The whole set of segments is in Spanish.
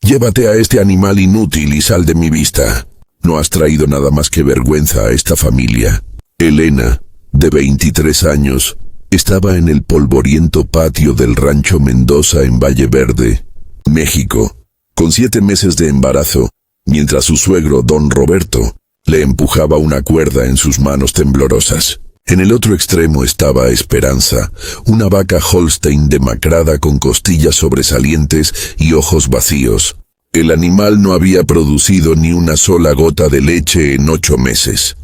Llévate a este animal inútil y sal de mi vista. No has traído nada más que vergüenza a esta familia. Elena, de 23 años, estaba en el polvoriento patio del rancho Mendoza en Valle Verde, México, con 7 meses de embarazo, mientras su suegro, don Roberto, le empujaba una cuerda en sus manos temblorosas. En el otro extremo estaba Esperanza, una vaca Holstein demacrada con costillas sobresalientes y ojos vacíos. El animal no había producido ni una sola gota de leche en 8 meses.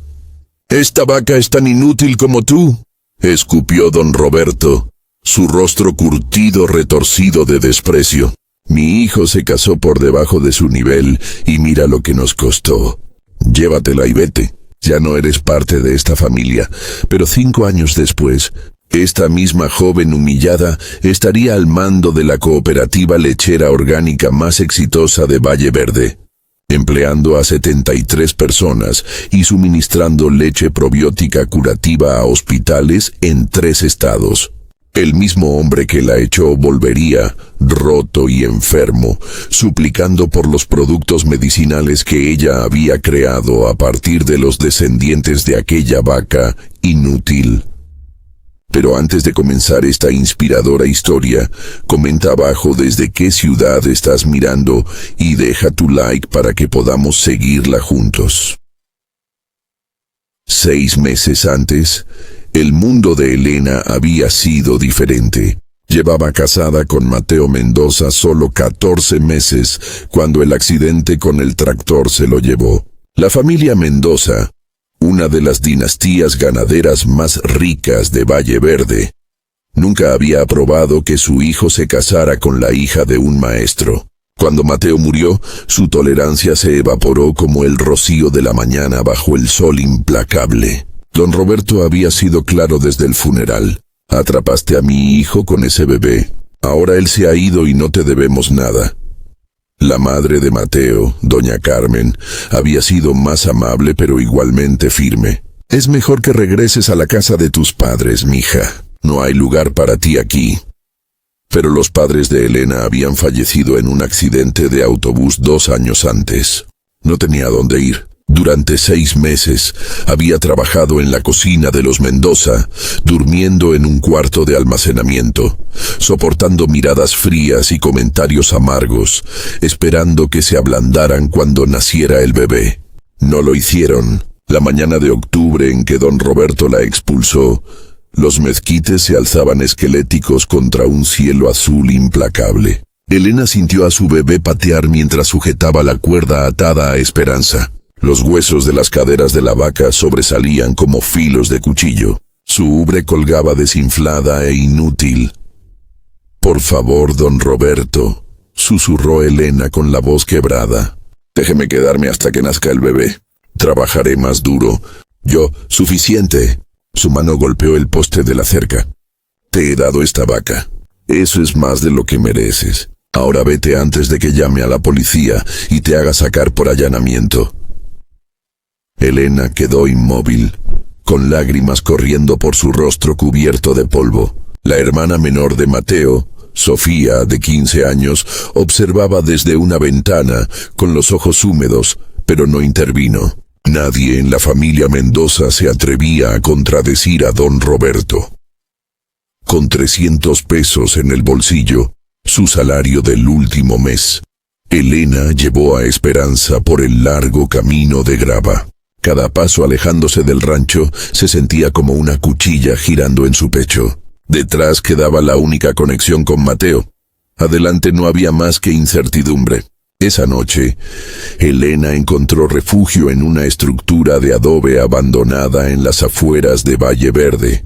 «¿Esta vaca es tan inútil como tú?», escupió don Roberto, su rostro curtido retorcido de desprecio. «Mi hijo se casó por debajo de su nivel y mira lo que nos costó. Llévatela y vete. Ya no eres parte de esta familia». Pero 5 años después, esta misma joven humillada estaría al mando de la cooperativa lechera orgánica más exitosa de Valle Verde, empleando a 73 personas y suministrando leche probiótica curativa a hospitales en 3 estados. El mismo hombre que la echó volvería, roto y enfermo, suplicando por los productos medicinales que ella había creado a partir de los descendientes de aquella vaca inútil. Pero antes de comenzar esta inspiradora historia, comenta abajo desde qué ciudad estás mirando y deja tu like para que podamos seguirla juntos. 6 meses antes, el mundo de Elena había sido diferente. Llevaba casada con Mateo Mendoza solo 14 meses cuando el accidente con el tractor se lo llevó. La familia Mendoza, una de las dinastías ganaderas más ricas de Valle Verde, nunca había aprobado que su hijo se casara con la hija de un maestro. Cuando Mateo murió, su tolerancia se evaporó como el rocío de la mañana bajo el sol implacable. Don Roberto había sido claro desde el funeral. «Atrapaste a mi hijo con ese bebé. Ahora él se ha ido y no te debemos nada». La madre de Mateo, doña Carmen, había sido más amable pero igualmente firme. «Es mejor que regreses a la casa de tus padres, mija. No hay lugar para ti aquí». Pero los padres de Elena habían fallecido en un accidente de autobús 2 años antes. No tenía dónde ir. Durante 6 meses había trabajado en la cocina de los Mendoza, durmiendo en un cuarto de almacenamiento, soportando miradas frías y comentarios amargos, esperando que se ablandaran cuando naciera el bebé. No lo hicieron. La mañana de octubre en que don Roberto la expulsó, los mezquites se alzaban esqueléticos contra un cielo azul implacable. Elena sintió a su bebé patear mientras sujetaba la cuerda atada a Esperanza. Los huesos de las caderas de la vaca sobresalían como filos de cuchillo. Su ubre colgaba desinflada e inútil. «Por favor, don Roberto», susurró Elena con la voz quebrada. «Déjeme quedarme hasta que nazca el bebé. Trabajaré más duro. Suficiente». Su mano golpeó el poste de la cerca. «Te he dado esta vaca. Eso es más de lo que mereces. Ahora vete antes de que llame a la policía y te haga sacar por allanamiento». Elena quedó inmóvil, con lágrimas corriendo por su rostro cubierto de polvo. La hermana menor de Mateo, Sofía, de 15 años, observaba desde una ventana, con los ojos húmedos, pero no intervino. Nadie en la familia Mendoza se atrevía a contradecir a don Roberto. Con 300 pesos en el bolsillo, su salario del último mes, Elena llevó a Esperanza por el largo camino de grava. Cada paso alejándose del rancho se sentía como una cuchilla girando en su pecho. Detrás quedaba la única conexión con Mateo. Adelante no había más que incertidumbre. Esa noche, Elena encontró refugio en una estructura de adobe abandonada en las afueras de Valle Verde.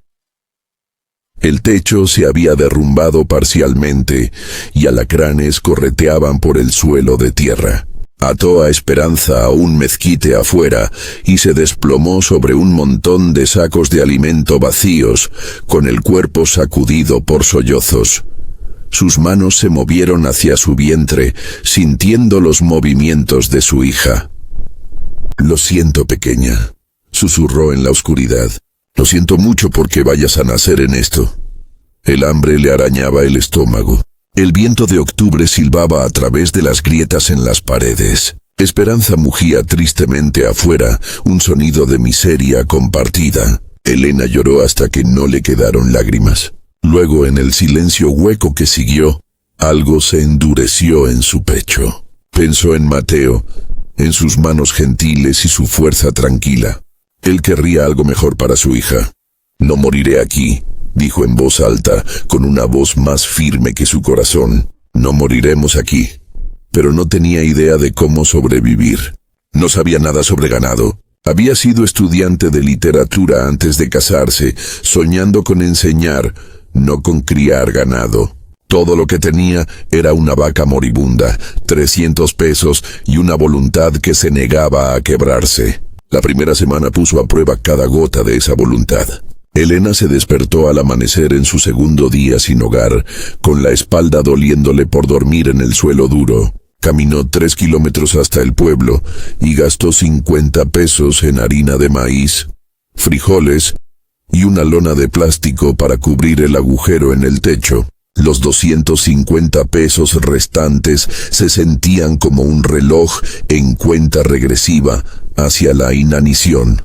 El techo se había derrumbado parcialmente y alacranes correteaban por el suelo de tierra. Ató a Esperanza a un mezquite afuera y se desplomó sobre un montón de sacos de alimento vacíos, con el cuerpo sacudido por sollozos. Sus manos se movieron hacia su vientre, sintiendo los movimientos de su hija. «Lo siento, pequeña», susurró en la oscuridad. «Lo siento mucho porque vayas a nacer en esto». El hambre le arañaba el estómago. El viento de octubre silbaba a través de las grietas en las paredes. Esperanza mugía tristemente afuera, un sonido de miseria compartida. Elena lloró hasta que no le quedaron lágrimas. Luego, en el silencio hueco que siguió, algo se endureció en su pecho. Pensó en Mateo, en sus manos gentiles y su fuerza tranquila. Él querría algo mejor para su hija. «No moriré aquí», dijo en voz alta, con una voz más firme que su corazón. «No moriremos aquí». Pero no tenía idea de cómo sobrevivir. No sabía nada sobre ganado. Había sido estudiante de literatura antes de casarse, soñando con enseñar, no con criar ganado. Todo lo que tenía era una vaca moribunda, 300 pesos y una voluntad que se negaba a quebrarse. La primera semana puso a prueba cada gota de esa voluntad. Elena se despertó al amanecer en su segundo día sin hogar, con la espalda doliéndole por dormir en el suelo duro. Caminó 3 kilómetros hasta el pueblo y gastó 50 pesos en harina de maíz, frijoles y una lona de plástico para cubrir el agujero en el techo. Los 250 pesos restantes se sentían como un reloj en cuenta regresiva hacia la inanición.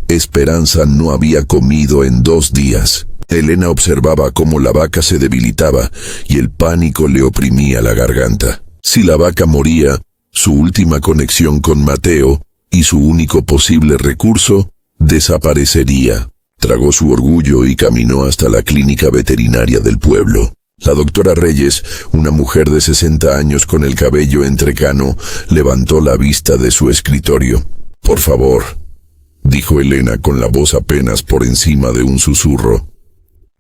Esperanza no había comido en 2 días. Elena observaba cómo la vaca se debilitaba y el pánico le oprimía la garganta. Si la vaca moría, su última conexión con Mateo y su único posible recurso desaparecería. Tragó su orgullo y caminó hasta la clínica veterinaria del pueblo. La doctora Reyes, una mujer de 60 años con el cabello entrecano, levantó la vista de su escritorio. «Por favor», dijo Elena con la voz apenas por encima de un susurro.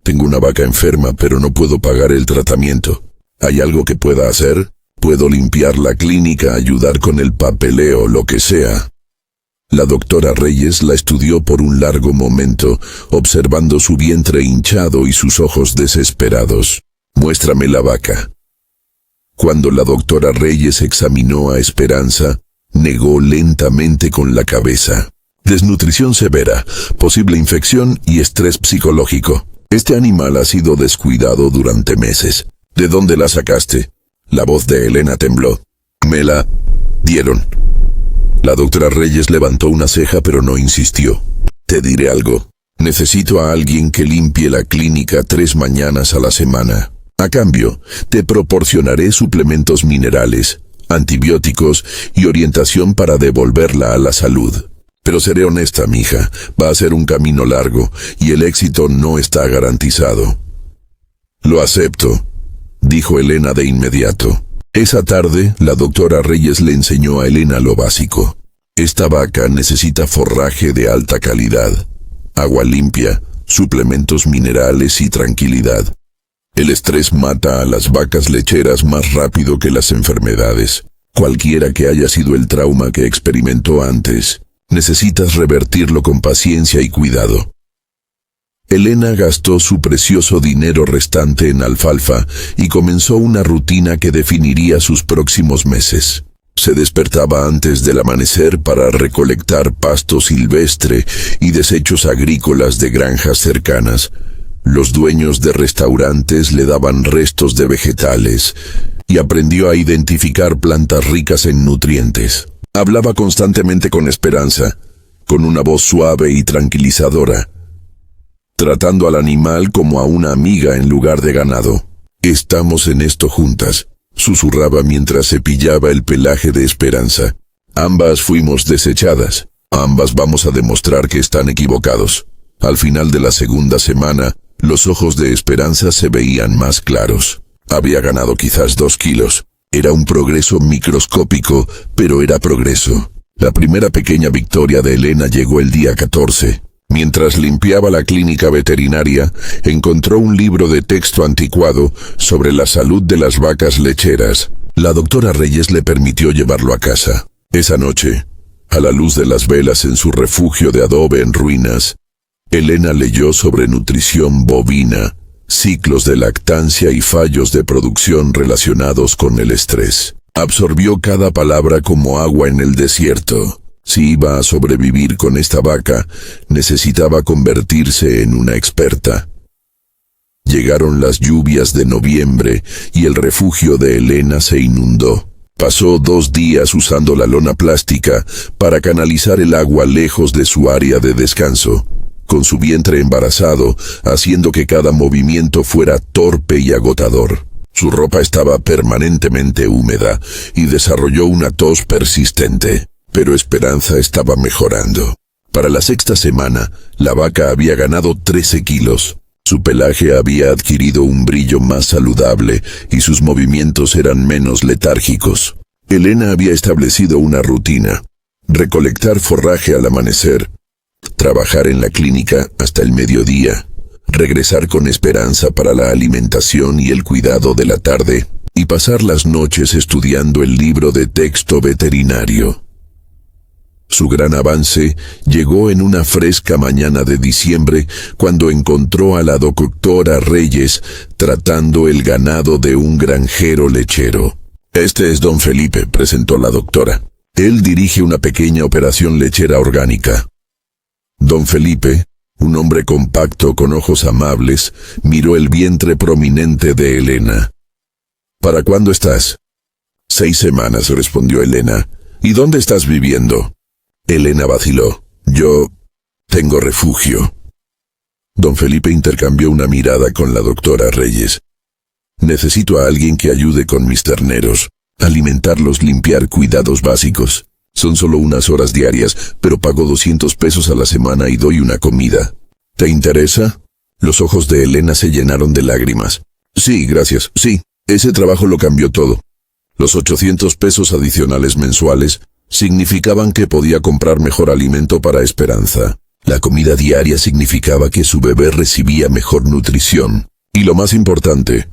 «Tengo una vaca enferma, pero no puedo pagar el tratamiento. ¿Hay algo que pueda hacer? Puedo limpiar la clínica, ayudar con el papeleo, lo que sea». La doctora Reyes la estudió por un largo momento, observando su vientre hinchado y sus ojos desesperados. «Muéstrame la vaca». Cuando la doctora Reyes examinó a Esperanza, negó lentamente con la cabeza. «Desnutrición severa, posible infección y estrés psicológico. Este animal ha sido descuidado durante meses. ¿De dónde la sacaste?». La voz de Elena tembló. «Me la dieron». La doctora Reyes levantó una ceja pero no insistió. «Te diré algo. Necesito a alguien que limpie la clínica 3 mañanas a la semana. A cambio, te proporcionaré suplementos minerales, antibióticos y orientación para devolverla a la salud. Pero seré honesta, mija, va a ser un camino largo y el éxito no está garantizado». «Lo acepto», dijo Elena de inmediato. Esa tarde, la doctora Reyes le enseñó a Elena lo básico. Esta vaca necesita forraje de alta calidad, agua limpia, suplementos minerales y tranquilidad. El estrés mata a las vacas lecheras más rápido que las enfermedades. Cualquiera que haya sido el trauma que experimentó antes, necesitas revertirlo con paciencia y cuidado. Elena gastó su precioso dinero restante en alfalfa y comenzó una rutina que definiría sus próximos meses. Se despertaba antes del amanecer para recolectar pasto silvestre y desechos agrícolas de granjas cercanas. Los dueños de restaurantes le daban restos de vegetales y aprendió a identificar plantas ricas en nutrientes. Hablaba constantemente con Esperanza, con una voz suave y tranquilizadora, tratando al animal como a una amiga en lugar de ganado. «Estamos en esto juntas», susurraba mientras cepillaba el pelaje de Esperanza. «Ambas fuimos desechadas. Ambas vamos a demostrar que están equivocados». Al final de la segunda semana, los ojos de Esperanza se veían más claros. Había ganado quizás 2 kilos. Era un progreso microscópico, pero era progreso. La primera pequeña victoria de Elena llegó el día 14. Mientras limpiaba la clínica veterinaria, encontró un libro de texto anticuado sobre la salud de las vacas lecheras. La doctora Reyes le permitió llevarlo a casa. Esa noche, a la luz de las velas en su refugio de adobe en ruinas, Elena leyó sobre nutrición bovina, ciclos de lactancia y fallos de producción relacionados con el estrés. Absorbió cada palabra como agua en el desierto. Si iba a sobrevivir con esta vaca, necesitaba convertirse en una experta. Llegaron las lluvias de noviembre y el refugio de Elena se inundó. Pasó 2 días usando la lona plástica para canalizar el agua lejos de su área de descanso, con su vientre embarazado, haciendo que cada movimiento fuera torpe y agotador. Su ropa estaba permanentemente húmeda y desarrolló una tos persistente, pero Esperanza estaba mejorando. Para la 6ª semana, la vaca había ganado 13 kilos. Su pelaje había adquirido un brillo más saludable y sus movimientos eran menos letárgicos. Elena había establecido una rutina: recolectar forraje al amanecer, trabajar en la clínica hasta el mediodía, regresar con Esperanza para la alimentación y el cuidado de la tarde, y pasar las noches estudiando el libro de texto veterinario. Su gran avance llegó en una fresca mañana de diciembre cuando encontró a la doctora Reyes tratando el ganado de un granjero lechero. «Este es don Felipe», presentó la doctora. «Él dirige una pequeña operación lechera orgánica». Don Felipe, un hombre compacto con ojos amables, miró el vientre prominente de Elena. «¿Para cuándo estás?» «6 semanas», respondió Elena. «¿Y dónde estás viviendo?» Elena vaciló. «Yo tengo refugio». Don Felipe intercambió una mirada con la doctora Reyes. «Necesito a alguien que ayude con mis terneros. Alimentarlos, limpiar, cuidados básicos. Son solo unas horas diarias, pero pago 200 pesos a la semana y doy una comida. ¿Te interesa?» Los ojos de Elena se llenaron de lágrimas. «Sí, gracias, sí. Ese trabajo lo cambió todo». Los 800 pesos adicionales mensuales significaban que podía comprar mejor alimento para Esperanza. La comida diaria significaba que su bebé recibía mejor nutrición. Y lo más importante,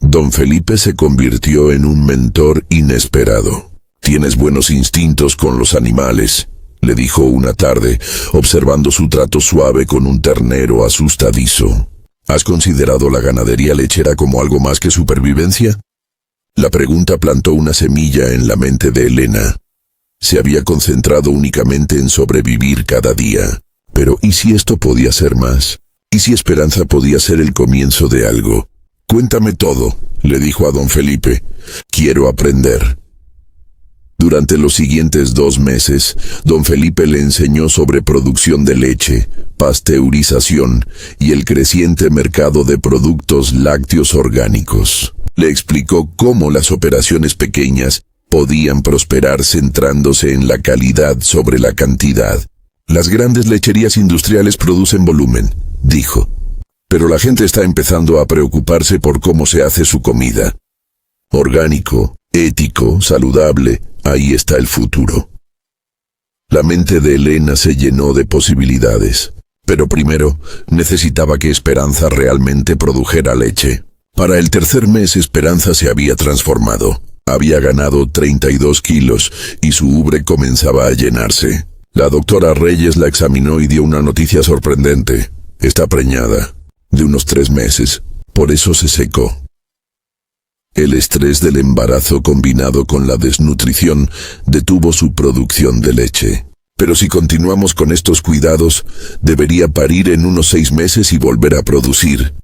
don Felipe se convirtió en un mentor inesperado. «Tienes buenos instintos con los animales», le dijo una tarde, observando su trato suave con un ternero asustadizo. «¿Has considerado la ganadería lechera como algo más que supervivencia?» La pregunta plantó una semilla en la mente de Elena. Se había concentrado únicamente en sobrevivir cada día. Pero ¿y si esto podía ser más? ¿Y si Esperanza podía ser el comienzo de algo? «Cuéntame todo», le dijo a don Felipe. «Quiero aprender». Durante los siguientes 2 meses, don Felipe le enseñó sobre producción de leche, pasteurización y el creciente mercado de productos lácteos orgánicos. Le explicó cómo las operaciones pequeñas podían prosperar centrándose en la calidad sobre la cantidad. «Las grandes lecherías industriales producen volumen», dijo. «Pero la gente está empezando a preocuparse por cómo se hace su comida. Orgánico, ético, saludable, ahí está el futuro». La mente de Elena se llenó de posibilidades. Pero primero, necesitaba que Esperanza realmente produjera leche. Para el 3er mes, Esperanza se había transformado. Había ganado 32 kilos y su ubre comenzaba a llenarse. La doctora Reyes la examinó y dio una noticia sorprendente. «Está preñada, de unos 3 meses, por eso se secó». El estrés del embarazo combinado con la desnutrición detuvo su producción de leche. «Pero si continuamos con estos cuidados, debería parir en unos 6 meses y volver a producir».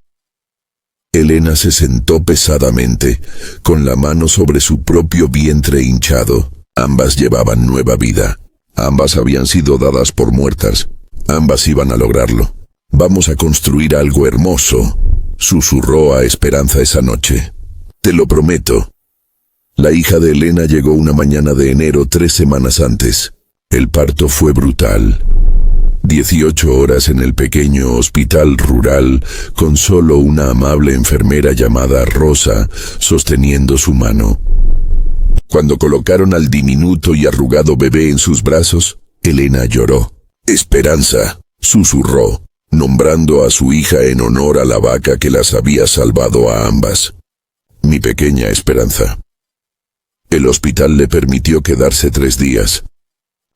Elena se sentó pesadamente, con la mano sobre su propio vientre hinchado. Ambas llevaban nueva vida. Ambas habían sido dadas por muertas. Ambas iban a lograrlo. «Vamos a construir algo hermoso», susurró a Esperanza esa noche. «Te lo prometo». La hija de Elena llegó una mañana de enero 3 semanas antes. El parto fue brutal. 18 horas en el pequeño hospital rural, con solo una amable enfermera llamada Rosa sosteniendo su mano. Cuando colocaron al diminuto y arrugado bebé en sus brazos, Elena lloró. «Esperanza», susurró, nombrando a su hija en honor a la vaca que las había salvado a ambas. «Mi pequeña Esperanza». El hospital le permitió quedarse 3 días.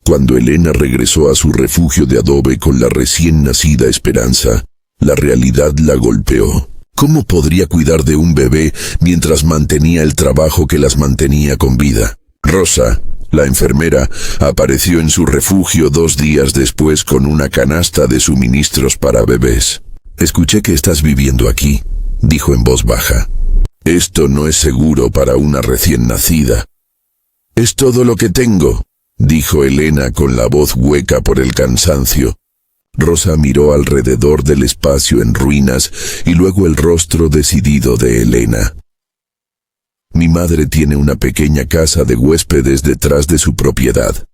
Cuando Elena regresó a su refugio de adobe con la recién nacida Esperanza, la realidad la golpeó. ¿Cómo podría cuidar de un bebé mientras mantenía el trabajo que las mantenía con vida? Rosa, la enfermera, apareció en su refugio 2 días después con una canasta de suministros para bebés. «Escuché que estás viviendo aquí», dijo en voz baja. Esto no es seguro para una recién nacida. Es todo lo que tengo, dijo Elena con la voz hueca por el cansancio. Rosa miró alrededor del espacio en ruinas y luego el rostro decidido de Elena. Mi madre tiene una pequeña casa de huéspedes detrás de su propiedad.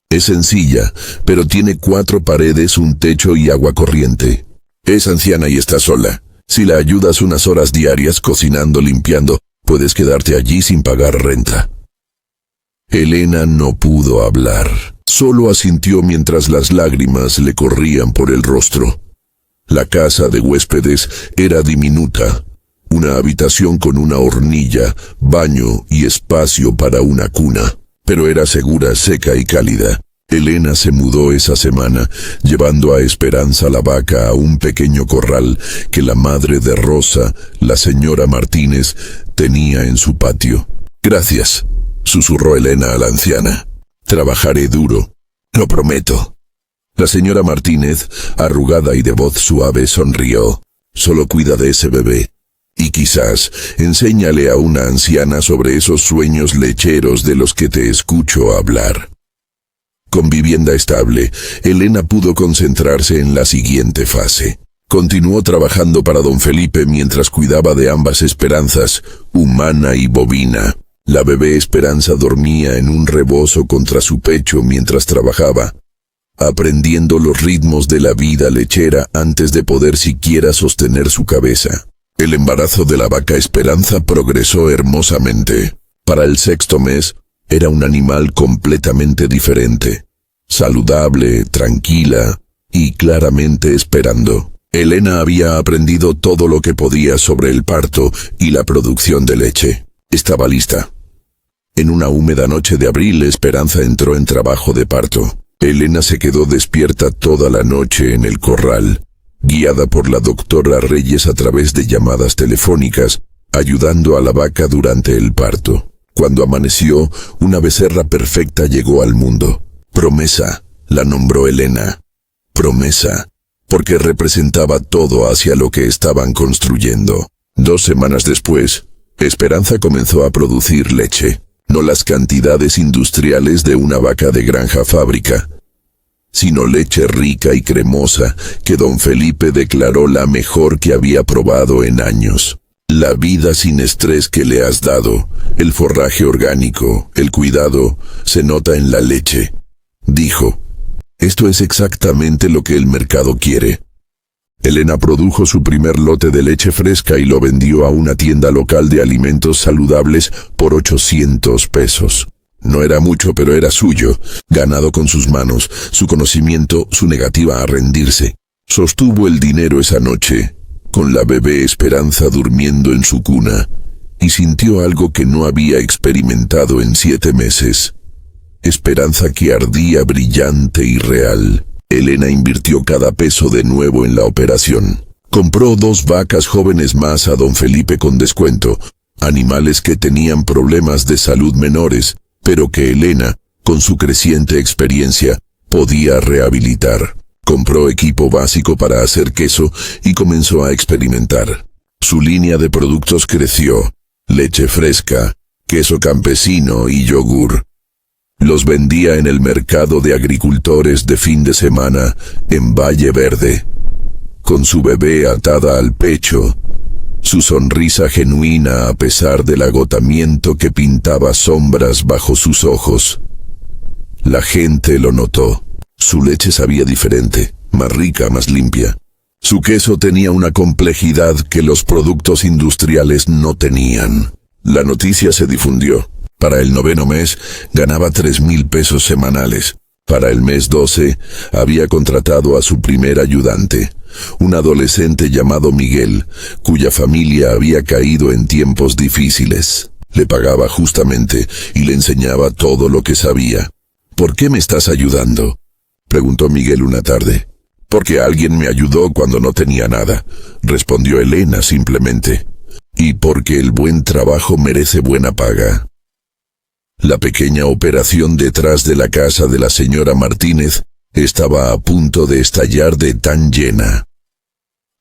Es sencilla, pero tiene 4 paredes, un techo y agua corriente. Es anciana y está sola. Si la ayudas unas horas diarias cocinando, limpiando, puedes quedarte allí sin pagar renta. Elena no pudo hablar. Solo asintió mientras las lágrimas le corrían por el rostro. La casa de huéspedes era diminuta. Una habitación con una hornilla, baño y espacio para una cuna. Pero era segura, seca y cálida. Elena se mudó esa semana, llevando a Esperanza la vaca a un pequeño corral que la madre de Rosa, la señora Martínez, tenía en su patio. Gracias, susurró Elena a la anciana. Trabajaré duro, lo prometo. La señora Martínez, arrugada y de voz suave, sonrió. Solo cuida de ese bebé. Y quizás enséñale a una anciana sobre esos sueños lecheros de los que te escucho hablar. Con vivienda estable, Elena pudo concentrarse en la siguiente fase. Continuó trabajando para don Felipe mientras cuidaba de ambas Esperanzas, humana y bovina. La bebé Esperanza dormía en un rebozo contra su pecho mientras trabajaba, aprendiendo los ritmos de la vida lechera antes de poder siquiera sostener su cabeza. El embarazo de la vaca Esperanza progresó hermosamente. Para el 6º mes, era un animal completamente diferente, saludable, tranquila y claramente esperando. Elena había aprendido todo lo que podía sobre el parto y la producción de leche. Estaba lista. En una húmeda noche de abril, Esperanza entró en trabajo de parto. Elena se quedó despierta toda la noche en el corral, guiada por la doctora Reyes a través de llamadas telefónicas, ayudando a la vaca durante el parto. Cuando amaneció, una becerra perfecta llegó al mundo. Promesa, la nombró Elena. Promesa, porque representaba todo hacia lo que estaban construyendo. 2 semanas después, Esperanza comenzó a producir leche, no las cantidades industriales de una vaca de granja fábrica, sino leche rica y cremosa que don Felipe declaró la mejor que había probado en años. La vida sin estrés que le has dado, el forraje orgánico, el cuidado, se nota en la leche, dijo. Esto es exactamente lo que el mercado quiere. Elena produjo su primer lote de leche fresca y lo vendió a una tienda local de alimentos saludables por 800 pesos. No era mucho, pero era suyo, ganado con sus manos, su conocimiento, su negativa a rendirse. Sostuvo el dinero esa noche, con la bebé Esperanza durmiendo en su cuna, y sintió algo que no había experimentado en 7 meses. Esperanza que ardía brillante y real. Elena invirtió cada peso de nuevo en la operación. Compró 2 vacas jóvenes más a don Felipe con descuento, animales que tenían problemas de salud menores, pero que Elena, con su creciente experiencia, podía rehabilitar. Compró equipo básico para hacer queso y comenzó a experimentar. Su línea de productos creció: leche fresca, queso campesino y yogur. Los vendía en el mercado de agricultores de fin de semana en Valle Verde. Con su bebé atada al pecho, su sonrisa genuina a pesar del agotamiento que pintaba sombras bajo sus ojos. La gente lo notó. Su leche sabía diferente, más rica, más limpia. Su queso tenía una complejidad que los productos industriales no tenían. La noticia se difundió. Para el 9º mes, ganaba 3,000 pesos semanales. Para el mes 12, había contratado a su primer ayudante, un adolescente llamado Miguel, cuya familia había caído en tiempos difíciles. Le pagaba justamente y le enseñaba todo lo que sabía. ¿Por qué me estás ayudando?, preguntó Miguel una tarde. Porque alguien me ayudó cuando no tenía nada, respondió Elena simplemente. Y porque el buen trabajo merece buena paga. La pequeña operación detrás de la casa de la señora Martínez estaba a punto de estallar de tan llena.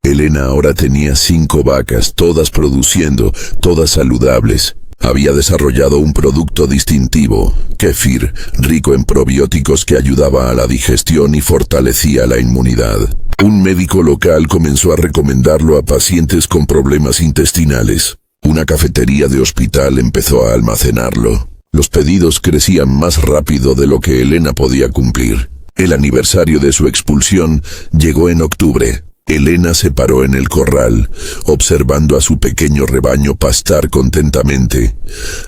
Elena ahora tenía 5 vacas, todas produciendo, todas saludables. Había desarrollado un producto distintivo, kéfir, rico en probióticos que ayudaba a la digestión y fortalecía la inmunidad. Un médico local comenzó a recomendarlo a pacientes con problemas intestinales. Una cafetería de hospital empezó a almacenarlo. Los pedidos crecían más rápido de lo que Elena podía cumplir. El aniversario de su expulsión llegó en octubre. Elena se paró en el corral, observando a su pequeño rebaño pastar contentamente,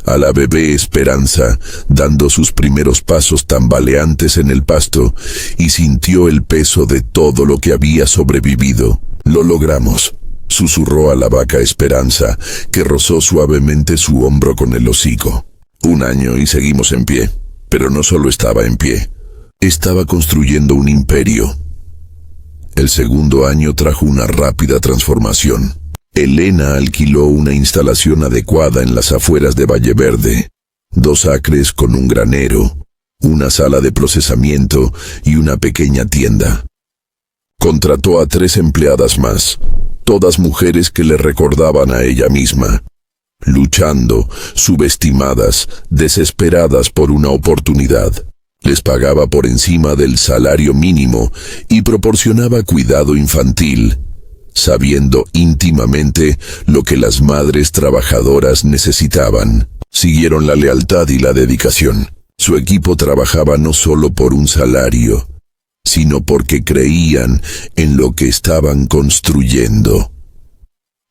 a la bebé Esperanza dando sus primeros pasos tambaleantes en el pasto, y sintió el peso de todo lo que había sobrevivido. «Lo logramos», susurró a la vaca Esperanza, que rozó suavemente su hombro con el hocico. 1 año y seguimos en pie, pero no solo estaba en pie, estaba construyendo un imperio. El segundo año trajo una rápida transformación. Elena alquiló una instalación adecuada en las afueras de Valle Verde, 2 acres con un granero, una sala de procesamiento y una pequeña tienda. Contrató a 3 empleadas más, todas mujeres que le recordaban a ella misma, luchando, subestimadas, desesperadas por una oportunidad. Les pagaba por encima del salario mínimo y proporcionaba cuidado infantil, sabiendo íntimamente lo que las madres trabajadoras necesitaban. Siguieron la lealtad y la dedicación. Su equipo trabajaba no solo por un salario, sino porque creían en lo que estaban construyendo.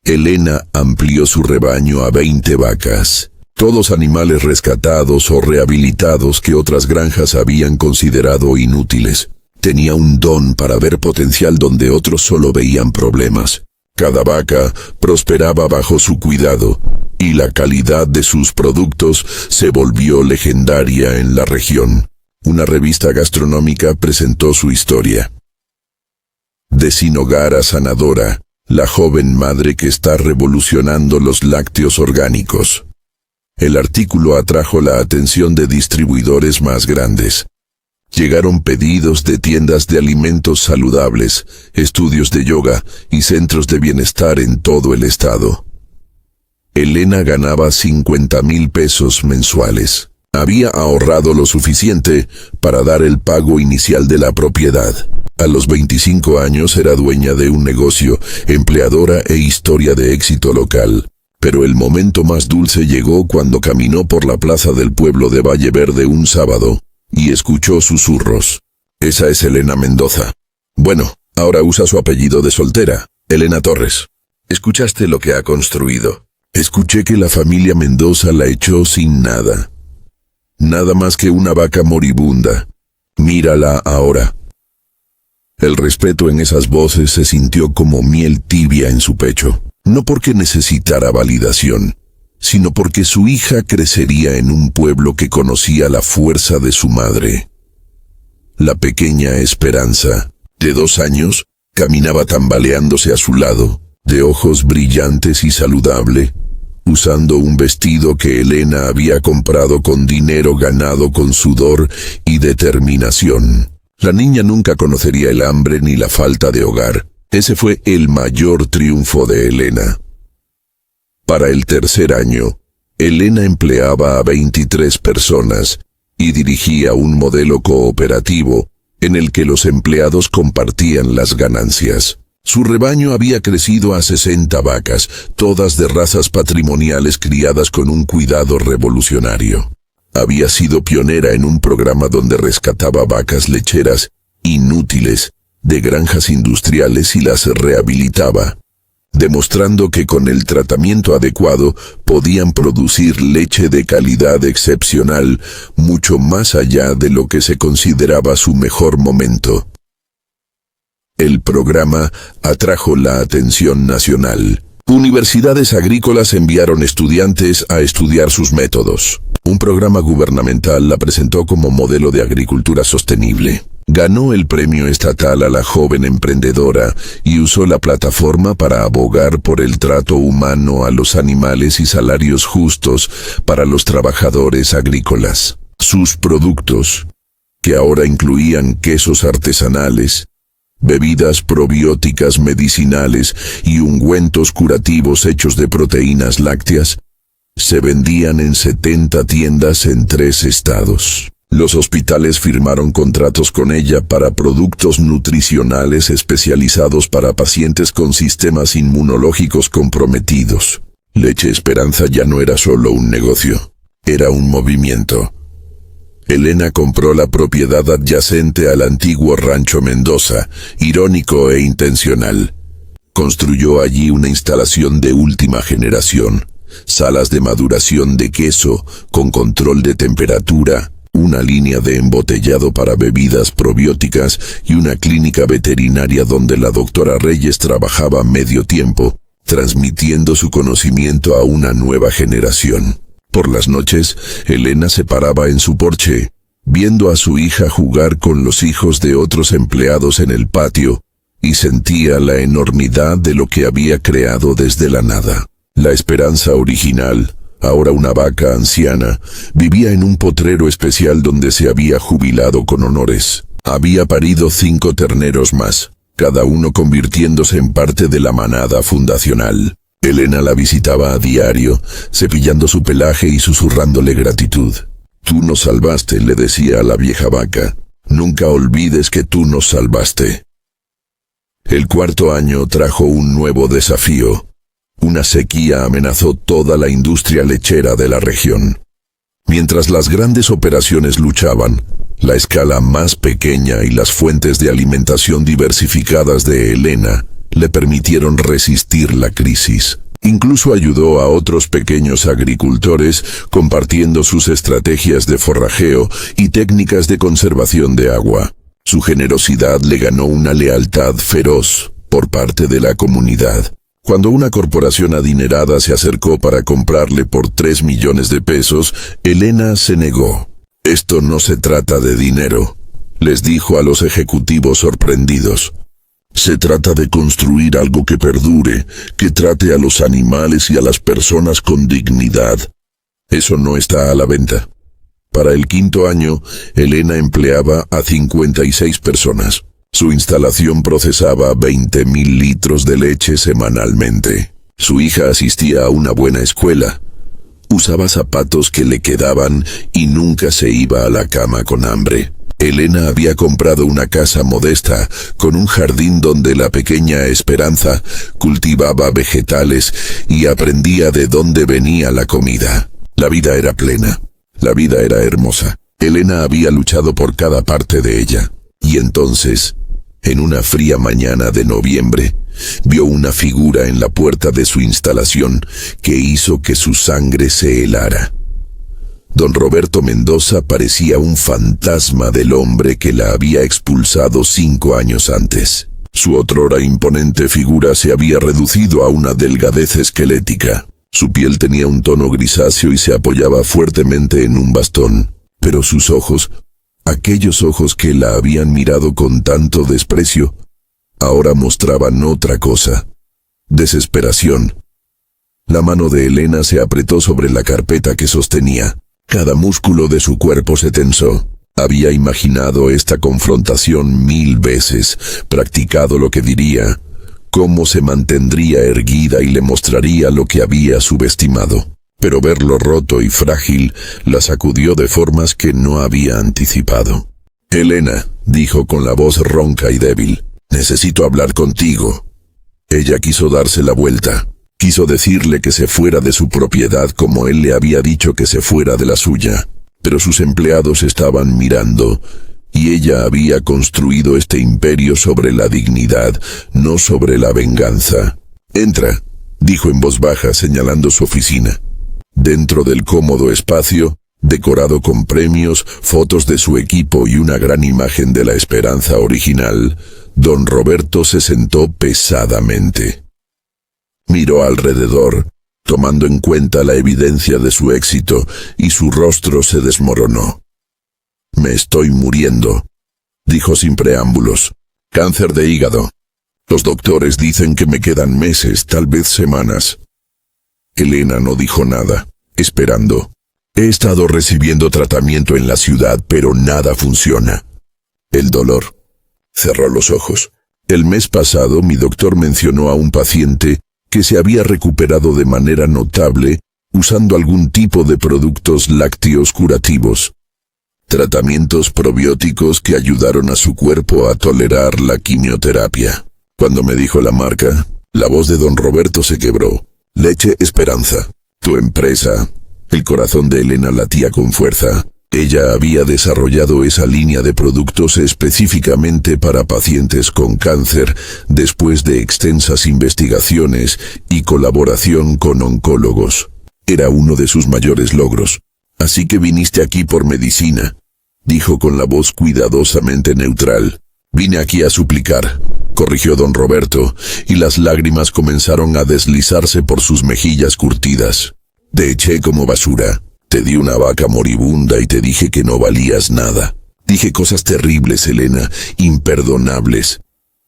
Elena amplió su rebaño a 20 vacas. Todos animales rescatados o rehabilitados que otras granjas habían considerado inútiles. Tenía un don para ver potencial donde otros solo veían problemas. Cada vaca prosperaba bajo su cuidado, y la calidad de sus productos se volvió legendaria en la región. Una revista gastronómica presentó su historia. De Sin Hogar a Sanadora, la joven madre que está revolucionando los lácteos orgánicos. El artículo atrajo la atención de distribuidores más grandes. Llegaron pedidos de tiendas de alimentos saludables, estudios de yoga y centros de bienestar en todo el estado. Elena ganaba 50,000 pesos mensuales. Había ahorrado lo suficiente para dar el pago inicial de la propiedad. A los 25 años era dueña de un negocio, empleadora e historia de éxito local. Pero el momento más dulce llegó cuando caminó por la plaza del pueblo de Valle Verde un sábado, y escuchó susurros. «Esa es Elena Mendoza. Bueno, ahora usa su apellido de soltera, Elena Torres. ¿Escuchaste lo que ha construido?» «Escuché que la familia Mendoza la echó sin nada. Nada más que una vaca moribunda. Mírala ahora». El respeto en esas voces se sintió como miel tibia en su pecho. No porque necesitara validación, sino porque su hija crecería en un pueblo que conocía la fuerza de su madre. La pequeña Esperanza, de 2 años, caminaba tambaleándose a su lado, de ojos brillantes y saludable, usando un vestido que Elena había comprado con dinero ganado con sudor y determinación. La niña nunca conocería el hambre ni la falta de hogar. Ese fue el mayor triunfo de Elena. Para el 3er año, Elena empleaba a 23 personas y dirigía un modelo cooperativo en el que los empleados compartían las ganancias. Su rebaño había crecido a 60 vacas, todas de razas patrimoniales criadas con un cuidado revolucionario. Había sido pionera en un programa donde rescataba vacas lecheras inútiles de granjas industriales y las rehabilitaba, demostrando que con el tratamiento adecuado podían producir leche de calidad excepcional, mucho más allá de lo que se consideraba su mejor momento. El programa atrajo la atención nacional. Universidades agrícolas enviaron estudiantes a estudiar sus métodos. Un programa gubernamental la presentó como modelo de agricultura sostenible. Ganó el premio estatal a la joven emprendedora y usó la plataforma para abogar por el trato humano a los animales y salarios justos para los trabajadores agrícolas. Sus productos, que ahora incluían quesos artesanales, bebidas probióticas medicinales y ungüentos curativos hechos de proteínas lácteas, se vendían en 70 tiendas en 3 estados. Los hospitales firmaron contratos con ella para productos nutricionales especializados para pacientes con sistemas inmunológicos comprometidos. Leche Esperanza ya no era solo un negocio, era un movimiento. Elena compró la propiedad adyacente al antiguo Rancho Mendoza, irónico e intencional. Construyó allí una instalación de última generación, salas de maduración de queso con control de temperatura, una línea de embotellado para bebidas probióticas y una clínica veterinaria donde la doctora Reyes trabajaba medio tiempo, transmitiendo su conocimiento a una nueva generación. Por las noches, Elena se paraba en su porche, viendo a su hija jugar con los hijos de otros empleados en el patio, y sentía la enormidad de lo que había creado desde la nada. La Esperanza original, ahora una vaca anciana, vivía en un potrero especial donde se había jubilado con honores. Había parido 5 terneros más, cada uno convirtiéndose en parte de la manada fundacional. Elena la visitaba a diario, cepillando su pelaje y susurrándole gratitud. «Tú nos salvaste», le decía a la vieja vaca. «Nunca olvides que tú nos salvaste». El 4º año trajo un nuevo desafío. Una sequía amenazó toda la industria lechera de la región. Mientras las grandes operaciones luchaban, la escala más pequeña y las fuentes de alimentación diversificadas de Elena le permitieron resistir la crisis. Incluso ayudó a otros pequeños agricultores compartiendo sus estrategias de forrajeo y técnicas de conservación de agua. Su generosidad le ganó una lealtad feroz por parte de la comunidad. Cuando una corporación adinerada se acercó para comprarle por 3 millones de pesos, Elena se negó. «Esto no se trata de dinero», les dijo a los ejecutivos sorprendidos. «Se trata de construir algo que perdure, que trate a los animales y a las personas con dignidad. Eso no está a la venta». Para el 5º año, Elena empleaba a 56 personas. Su instalación procesaba 20.000 litros de leche semanalmente. Su hija asistía a una buena escuela. Usaba zapatos que le quedaban y nunca se iba a la cama con hambre. Elena había comprado una casa modesta, con un jardín donde la pequeña Esperanza cultivaba vegetales y aprendía de dónde venía la comida. La vida era plena. La vida era hermosa. Elena había luchado por cada parte de ella. Y entonces, en una fría mañana de noviembre, vio una figura en la puerta de su instalación que hizo que su sangre se helara. Don Roberto Mendoza parecía un fantasma del hombre que la había expulsado 5 años antes. Su otrora imponente figura se había reducido a una delgadez esquelética. Su piel tenía un tono grisáceo y se apoyaba fuertemente en un bastón. Pero sus ojos, aquellos ojos que la habían mirado con tanto desprecio, ahora mostraban otra cosa: desesperación. La mano de Elena se apretó sobre la carpeta que sostenía. Cada músculo de su cuerpo se tensó. Había imaginado esta confrontación 1000 veces, practicado lo que diría, cómo se mantendría erguida y le mostraría lo que había subestimado. Pero verlo roto y frágil la sacudió de formas que no había anticipado. «Elena», dijo con la voz ronca y débil, «necesito hablar contigo». Ella quiso darse la vuelta. Quiso decirle que se fuera de su propiedad como él le había dicho que se fuera de la suya. Pero sus empleados estaban mirando, y ella había construido este imperio sobre la dignidad, no sobre la venganza. «Entra», dijo en voz baja señalando su oficina. Dentro del cómodo espacio, decorado con premios, fotos de su equipo y una gran imagen de la Esperanza original, don Roberto se sentó pesadamente. Miró alrededor, tomando en cuenta la evidencia de su éxito, y su rostro se desmoronó. «Me estoy muriendo», dijo sin preámbulos. «Cáncer de hígado. Los doctores dicen que me quedan meses, tal vez semanas». Elena no dijo nada, esperando. «He estado recibiendo tratamiento en la ciudad, pero nada funciona». El dolor. Cerró los ojos. El mes pasado mi doctor mencionó a un paciente que se había recuperado de manera notable usando algún tipo de productos lácteos curativos. Tratamientos probióticos que ayudaron a su cuerpo a tolerar la quimioterapia. Cuando me dijo la marca, la voz de don Roberto se quebró. Leche Esperanza, tu empresa. El corazón de Elena latía con fuerza. Ella había desarrollado esa línea de productos específicamente para pacientes con cáncer después de extensas investigaciones y colaboración con oncólogos. Era uno de sus mayores logros. Así que viniste aquí por medicina, dijo con la voz cuidadosamente neutral. Vine aquí a suplicar, corrigió don Roberto, y las lágrimas comenzaron a deslizarse por sus mejillas curtidas. Te eché como basura. Te di una vaca moribunda y te dije que no valías nada. Dije cosas terribles, Elena, imperdonables.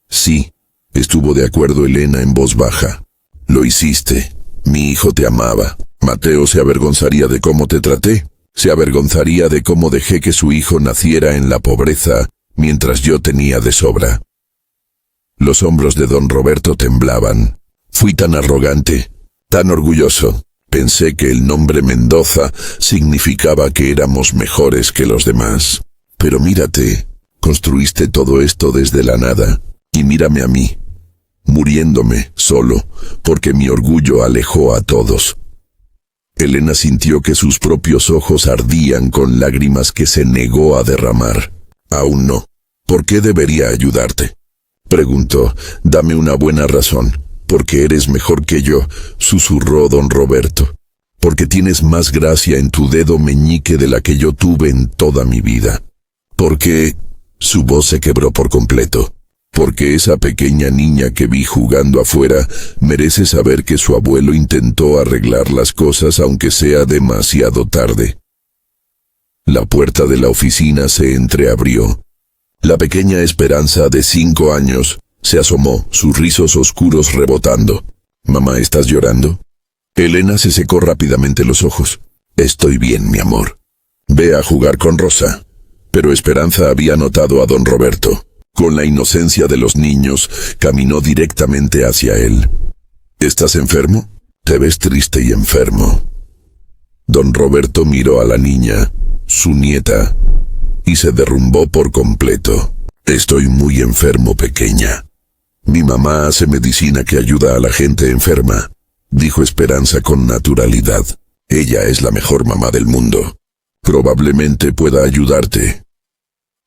Sí, estuvo de acuerdo Elena en voz baja. Lo hiciste. Mi hijo te amaba. Mateo se avergonzaría de cómo te traté. Se avergonzaría de cómo dejé que su hijo naciera en la pobreza mientras yo tenía de sobra. Los hombros de don Roberto temblaban. Fui tan arrogante, tan orgulloso. Pensé que el nombre Mendoza significaba que éramos mejores que los demás. Pero mírate, construiste todo esto desde la nada, y mírame a mí, muriéndome solo, porque mi orgullo alejó a todos. Elena sintió que sus propios ojos ardían con lágrimas que se negó a derramar. Aún no. ¿Por qué debería ayudarte? Preguntó. Dame una buena razón. Porque eres mejor que yo, susurró don Roberto. Porque tienes más gracia en tu dedo meñique de la que yo tuve en toda mi vida. Porque... Su voz se quebró por completo. Porque esa pequeña niña que vi jugando afuera merece saber que su abuelo intentó arreglar las cosas aunque sea demasiado tarde. La puerta de la oficina se entreabrió. La pequeña Esperanza de 5 años se asomó, sus rizos oscuros rebotando. «Mamá, ¿estás llorando?» Elena se secó rápidamente los ojos. «Estoy bien, mi amor. Ve a jugar con Rosa». Pero Esperanza había notado a don Roberto. Con la inocencia de los niños, caminó directamente hacia él. «¿Estás enfermo? Te ves triste y enfermo». Don Roberto miró a la niña, su nieta, y se derrumbó por completo. «Estoy muy enfermo, pequeña. Mi mamá hace medicina que ayuda a la gente enferma», dijo Esperanza con naturalidad. «Ella es la mejor mamá del mundo. Probablemente pueda ayudarte».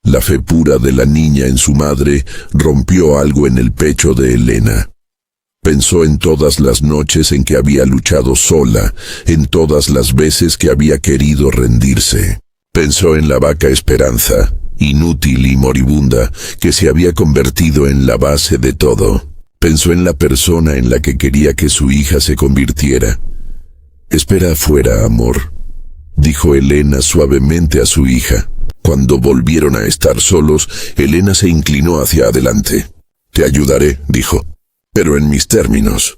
La fe pura de la niña en su madre rompió algo en el pecho de Elena. Pensó en todas las noches en que había luchado sola, en todas las veces que había querido rendirse. Pensó en la vaca Esperanza, inútil y moribunda, que se había convertido en la base de todo. Pensó en la persona en la que quería que su hija se convirtiera. «Espera afuera, amor», dijo Elena suavemente a su hija. Cuando volvieron a estar solos, Elena se inclinó hacia adelante. «Te ayudaré», dijo, «pero en mis términos».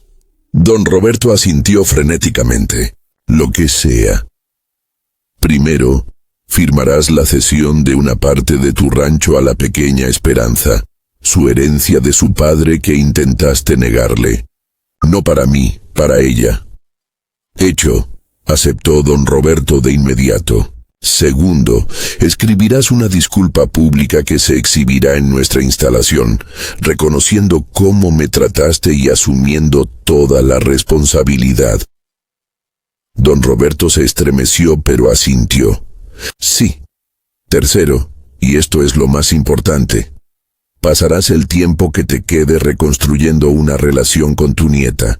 Don Roberto asintió frenéticamente. «Lo que sea. Primero, firmarás la cesión de una parte de tu rancho a la pequeña Esperanza, su herencia de su padre que intentaste negarle. No para mí, para ella». «Hecho», aceptó don Roberto de inmediato. «Segundo, escribirás una disculpa pública que se exhibirá en nuestra instalación, reconociendo cómo me trataste y asumiendo toda la responsabilidad». Don Roberto se estremeció pero asintió. «Sí». Tercero, y esto es lo más importante, pasarás el tiempo que te quede reconstruyendo una relación con tu nieta.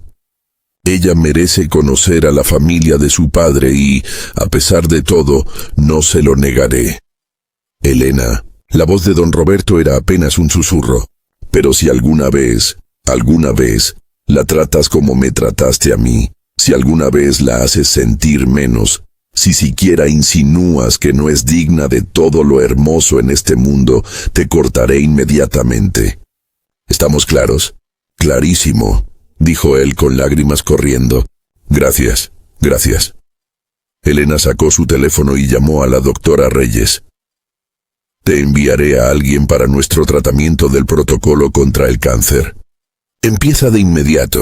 Ella merece conocer a la familia de su padre y, a pesar de todo, no se lo negaré. Elena, la voz de don Roberto era apenas un susurro. Pero si alguna vez, la tratas como me trataste a mí, si alguna vez la haces sentir menos, si siquiera insinúas que no es digna de todo lo hermoso en este mundo, te cortaré inmediatamente. ¿Estamos claros? Clarísimo, dijo él con lágrimas corriendo. Gracias, gracias. Elena sacó su teléfono y llamó a la doctora Reyes. Te enviaré a alguien para nuestro tratamiento del protocolo contra el cáncer. Empieza de inmediato.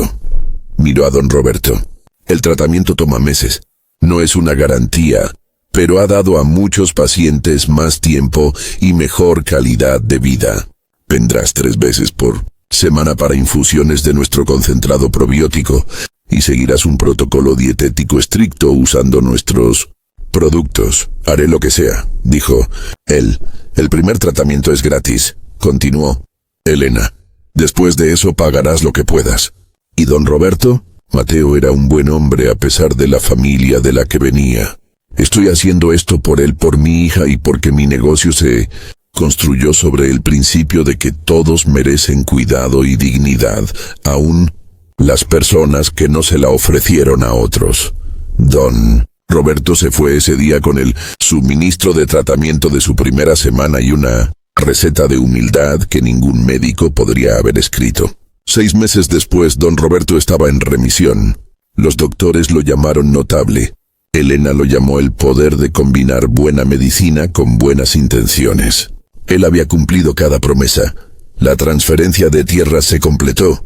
Miró a don Roberto. El tratamiento toma meses. No es una garantía, pero ha dado a muchos pacientes más tiempo y mejor calidad de vida. Vendrás 3 veces por semana para infusiones de nuestro concentrado probiótico y seguirás un protocolo dietético estricto usando nuestros productos. Haré lo que sea, dijo él. El primer tratamiento es gratis, continuó Elena. Después de eso pagarás lo que puedas. ¿Y don Roberto? Mateo era un buen hombre a pesar de la familia de la que venía. Estoy haciendo esto por él, por mi hija y porque mi negocio se construyó sobre el principio de que todos merecen cuidado y dignidad, aun las personas que no se la ofrecieron a otros. Don Roberto se fue ese día con el suministro de tratamiento de su primera semana y una receta de humildad que ningún médico podría haber escrito. 6 meses después, don Roberto estaba en remisión. Los doctores lo llamaron notable. Elena lo llamó el poder de combinar buena medicina con buenas intenciones. Él había cumplido cada promesa. La transferencia de tierras se completó.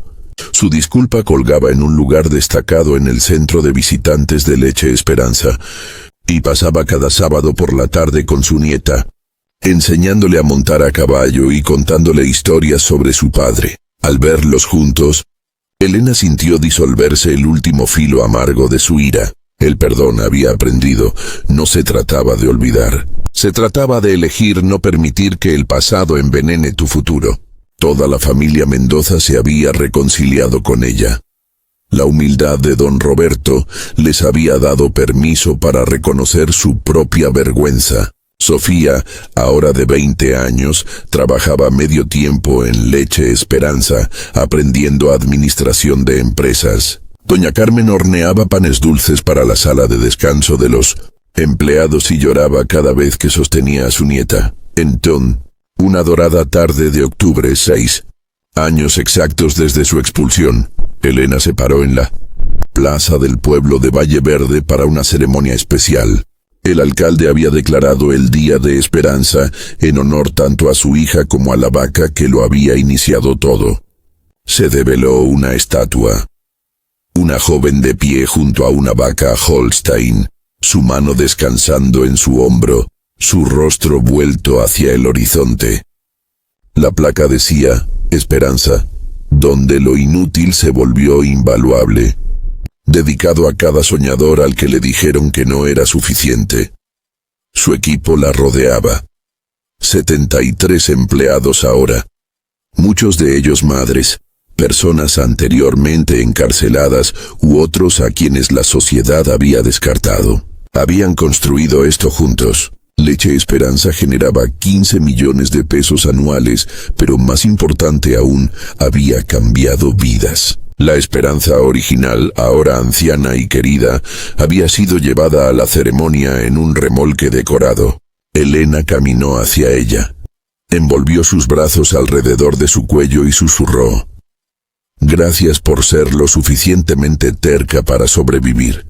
Su disculpa colgaba en un lugar destacado en el centro de visitantes de Leche Esperanza, y pasaba cada sábado por la tarde con su nieta, enseñándole a montar a caballo y contándole historias sobre su padre. Al verlos juntos, Elena sintió disolverse el último filo amargo de su ira. El perdón había aprendido. No se trataba de olvidar. Se trataba de elegir no permitir que el pasado envenene tu futuro. Toda la familia Mendoza se había reconciliado con ella. La humildad de don Roberto les había dado permiso para reconocer su propia vergüenza. Sofía, ahora de 20 años, trabajaba medio tiempo en Leche Esperanza, aprendiendo administración de empresas. Doña Carmen horneaba panes dulces para la sala de descanso de los empleados y lloraba cada vez que sostenía a su nieta. Entonces, una dorada tarde de octubre, 6 años exactos desde su expulsión, Elena se paró en la plaza del pueblo de Valle Verde para una ceremonia especial. El alcalde había declarado el Día de Esperanza en honor tanto a su hija como a la vaca que lo había iniciado todo. Se develó una estatua. Una joven de pie junto a una vaca Holstein, su mano descansando en su hombro, su rostro vuelto hacia el horizonte. La placa decía, Esperanza, donde lo inútil se volvió invaluable. Dedicado a cada soñador al que le dijeron que no era suficiente. Su equipo la rodeaba. 73 empleados ahora. Muchos de ellos madres, personas anteriormente encarceladas u otros a quienes la sociedad había descartado. Habían construido esto juntos. Leche Esperanza generaba 15 millones de pesos anuales, pero más importante aún, había cambiado vidas. La Esperanza original, ahora anciana y querida, había sido llevada a la ceremonia en un remolque decorado. Elena caminó hacia ella. Envolvió sus brazos alrededor de su cuello y susurró. Gracias por ser lo suficientemente terca para sobrevivir.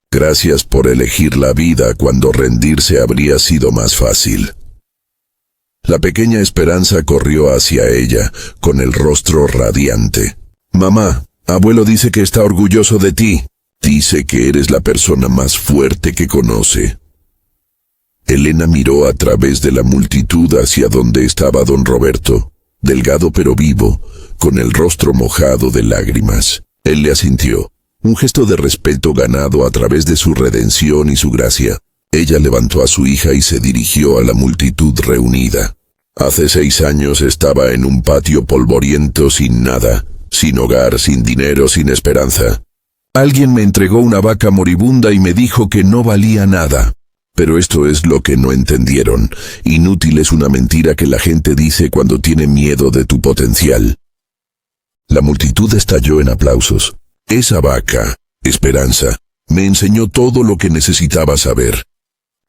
Gracias por elegir la vida cuando rendirse habría sido más fácil. La pequeña Esperanza corrió hacia ella, con el rostro radiante. Mamá, abuelo dice que está orgulloso de ti. Dice que eres la persona más fuerte que conoce. Elena miró a través de la multitud hacia donde estaba don Roberto, delgado pero vivo, con el rostro mojado de lágrimas. Él le asintió, un gesto de respeto ganado a través de su redención y su gracia. Ella levantó a su hija y se dirigió a la multitud reunida. Hace 6 años estaba en un patio polvoriento sin nada, sin hogar, sin dinero, sin esperanza. Alguien me entregó una vaca moribunda y me dijo que no valía nada. Pero esto es lo que no entendieron. Inútil es una mentira que la gente dice cuando tiene miedo de tu potencial. La multitud estalló en aplausos. Esa vaca, Esperanza, me enseñó todo lo que necesitaba saber.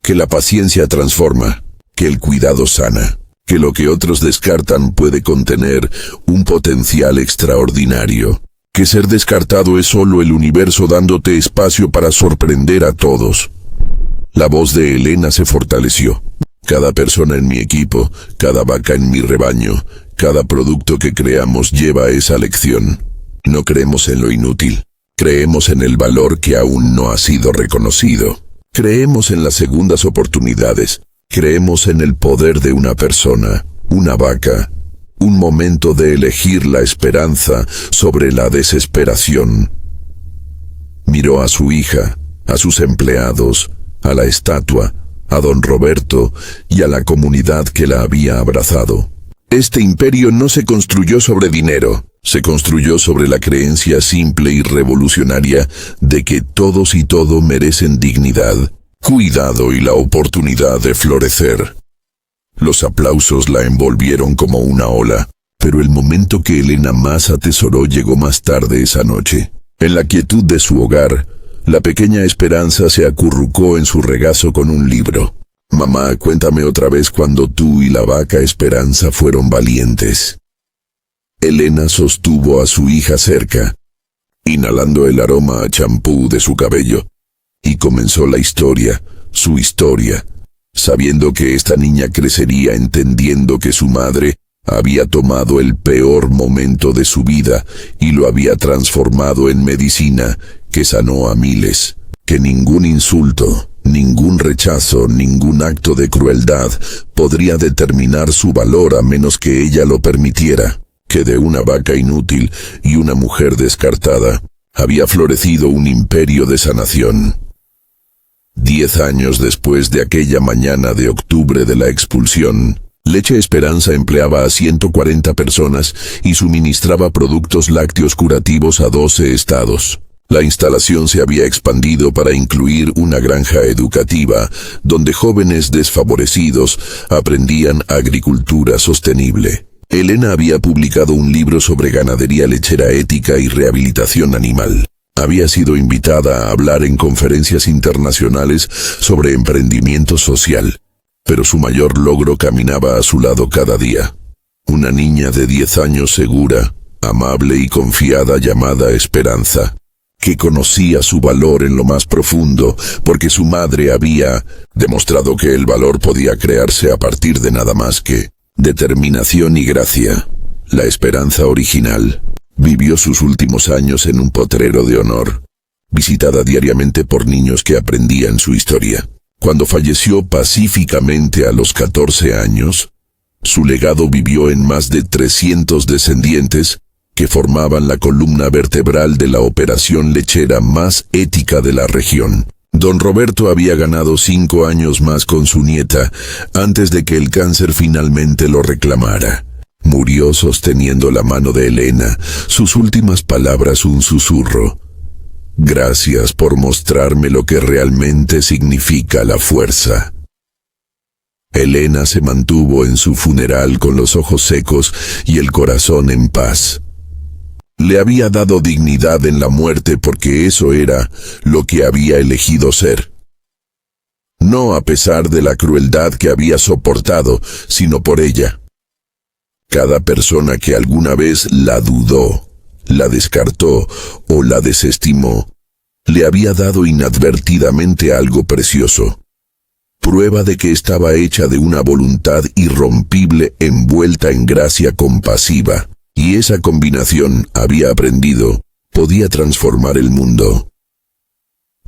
Que la paciencia transforma, que el cuidado sana, que lo que otros descartan puede contener un potencial extraordinario, que ser descartado es solo el universo dándote espacio para sorprender a todos. La voz de Elena se fortaleció. Cada persona en mi equipo, cada vaca en mi rebaño, cada producto que creamos lleva esa lección. No creemos en lo inútil. Creemos en el valor que aún no ha sido reconocido. Creemos en las segundas oportunidades. Creemos en el poder de una persona, una vaca. Un momento de elegir la esperanza sobre la desesperación. Miró a su hija, a sus empleados, a la estatua, a don Roberto y a la comunidad que la había abrazado. Este imperio no se construyó sobre dinero, se construyó sobre la creencia simple y revolucionaria de que todos y todo merecen dignidad, cuidado y la oportunidad de florecer. Los aplausos la envolvieron como una ola, pero el momento que Elena más atesoró llegó más tarde esa noche. En la quietud de su hogar, la pequeña Esperanza se acurrucó en su regazo con un libro. «Mamá, cuéntame otra vez cuando tú y la vaca Esperanza fueron valientes». Elena sostuvo a su hija cerca, inhalando el aroma a champú de su cabello, y comenzó la historia, su historia, sabiendo que esta niña crecería entendiendo que su madre había tomado el peor momento de su vida y lo había transformado en medicina que sanó a miles, que ningún insulto, ningún rechazo, ningún acto de crueldad podría determinar su valor a menos que ella lo permitiera, que de una vaca inútil y una mujer descartada había florecido un imperio de sanación. 10 años después de aquella mañana de octubre de la expulsión, Leche Esperanza empleaba a 140 personas y suministraba productos lácteos curativos a 12 estados. La instalación se había expandido para incluir una granja educativa, donde jóvenes desfavorecidos aprendían agricultura sostenible. Elena había publicado un libro sobre ganadería lechera ética y rehabilitación animal. Había sido invitada a hablar en conferencias internacionales sobre emprendimiento social, pero su mayor logro caminaba a su lado cada día. Una niña de 10 años segura, amable y confiada llamada Esperanza, que conocía su valor en lo más profundo porque su madre había demostrado que el valor podía crearse a partir de nada más que determinación y gracia. La Esperanza original vivió sus últimos años en un potrero de honor, visitada diariamente por niños que aprendían su historia. Cuando falleció pacíficamente a los 14 años, su legado vivió en más de 300 descendientes que formaban la columna vertebral de la operación lechera más ética de la región. Don Roberto había ganado 5 años más con su nieta antes de que el cáncer finalmente lo reclamara. Murió sosteniendo la mano de Elena, sus últimas palabras un susurro. «Gracias por mostrarme lo que realmente significa la fuerza». Elena se mantuvo en su funeral con los ojos secos y el corazón en paz. Le había dado dignidad en la muerte porque eso era lo que había elegido ser. No a pesar de la crueldad que había soportado, sino por ella. Cada persona que alguna vez la dudó, la descartó o la desestimó, le había dado inadvertidamente algo precioso. Prueba de que estaba hecha de una voluntad irrompible envuelta en gracia compasiva, y esa combinación, había aprendido, podía transformar el mundo.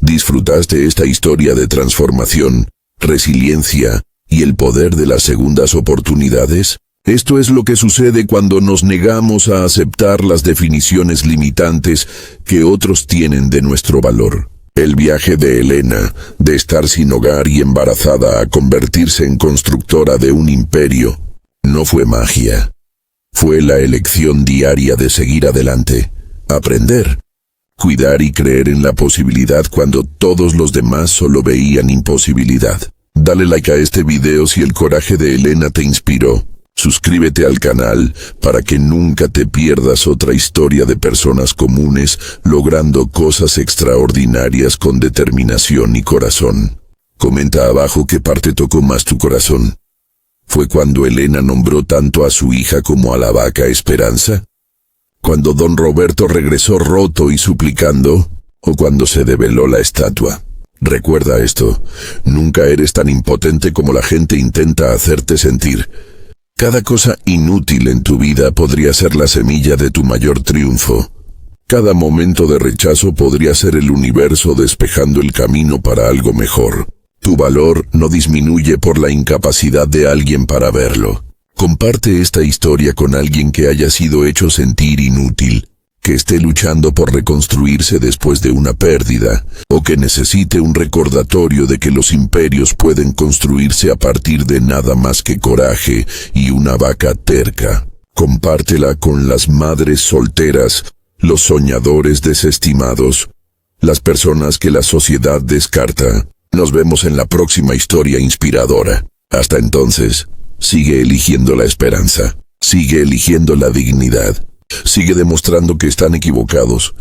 ¿Disfrutaste esta historia de transformación, resiliencia y el poder de las segundas oportunidades? Esto es lo que sucede cuando nos negamos a aceptar las definiciones limitantes que otros tienen de nuestro valor. El viaje de Elena, de estar sin hogar y embarazada a convertirse en constructora de un imperio, no fue magia. Fue la elección diaria de seguir adelante, aprender, cuidar y creer en la posibilidad cuando todos los demás solo veían imposibilidad. Dale like a este video si el coraje de Elena te inspiró. Suscríbete al canal para que nunca te pierdas otra historia de personas comunes logrando cosas extraordinarias con determinación y corazón. Comenta abajo qué parte tocó más tu corazón. ¿Fue cuando Elena nombró tanto a su hija como a la vaca Esperanza? ¿Cuando don Roberto regresó roto y suplicando? ¿O cuando se develó la estatua? Recuerda esto, nunca eres tan impotente como la gente intenta hacerte sentir. Cada cosa inútil en tu vida podría ser la semilla de tu mayor triunfo. Cada momento de rechazo podría ser el universo despejando el camino para algo mejor. Tu valor no disminuye por la incapacidad de alguien para verlo. Comparte esta historia con alguien que haya sido hecho sentir inútil, que esté luchando por reconstruirse después de una pérdida, o que necesite un recordatorio de que los imperios pueden construirse a partir de nada más que coraje y una vaca terca. Compártela con las madres solteras, los soñadores desestimados, las personas que la sociedad descarta. Nos vemos en la próxima historia inspiradora. Hasta entonces, sigue eligiendo la esperanza, sigue eligiendo la dignidad, sigue demostrando que están equivocados,